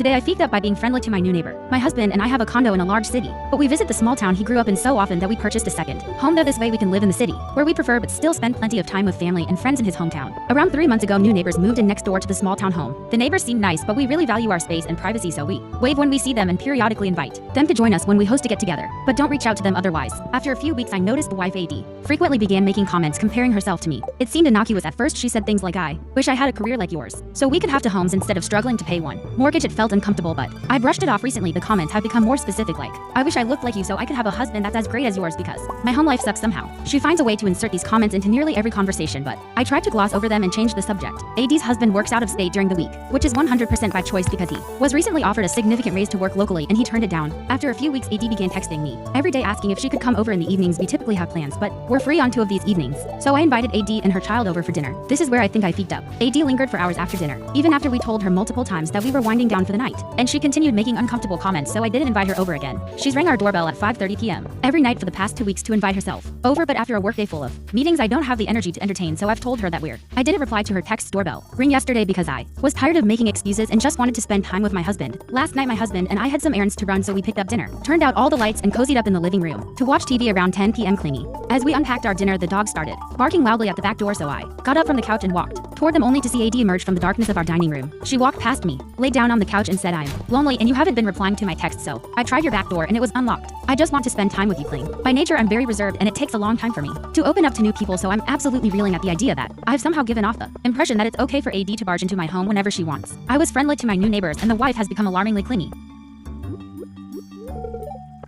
Today I peaked up by being friendly to my new neighbor. My husband and I have a condo in a large city, but we visit the small town he grew up in so often that we purchased a second home. That this way we can live in the city, where we prefer but still spend plenty of time with family and friends in his hometown. Around 3 months ago, new neighbors moved in next door to the small town home. The neighbors seem nice, but we really value our space and privacy, so we wave when we see them and periodically invite them to join us when we host a get-together, but don't reach out to them otherwise. After a few weeks, I noticed the wife AD frequently began making comments comparing herself to me. It seemed innocuous at first. She said things like, "I wish I had a career like yours, so we could have two homes instead of struggling to pay one mortgage." It felt uncomfortable, but I brushed it off. Recently, the comments have become more specific, like, "I wish I looked like you so I could have a husband that's as great as yours because my home life sucks somehow." She finds a way to insert these comments into nearly every conversation, but I tried to gloss over them and change the subject. AD's husband works out of state during the week, which is 100% by choice because he was recently offered a significant raise to work locally and he turned it down. After a few weeks, AD began texting me every day asking if she could come over in the evenings. We typically have plans, but we're free on 2 of these evenings, so I invited AD and her child over for dinner. This is where I think I peaked up. AD lingered for hours after dinner, even after we told her multiple times that we were winding down for the night, and she continued making uncomfortable comments, so I didn't invite her over again. She's rang our doorbell at 5:30 p.m. every night for the past 2 weeks to invite herself over, but after a workday full of meetings, I don't have the energy to entertain, so I've told her that I didn't reply to her text doorbell ring yesterday because I was tired of making excuses and just wanted to spend time with my husband. Last night, my husband and I had some errands to run, so we picked up dinner, turned out all the lights, and cozied up in the living room to watch TV around 10 p.m. clingy. As we unpacked our dinner, the dog started barking loudly at the back door, so I got up from the couch and walked toward them, only to see AD emerge from the darkness of our dining room. She walked past me, laid down on the couch, and said, "I'm lonely and you haven't been replying to my texts, so I tried your back door and it was unlocked. I just want to spend time with you, Kling. By nature, I'm very reserved and it takes a long time for me to open up to new people, so I'm absolutely reeling at the idea that I've somehow given off the impression that it's okay for AD to barge into my home whenever she wants. I was friendly to my new neighbors and the wife has become alarmingly clingy."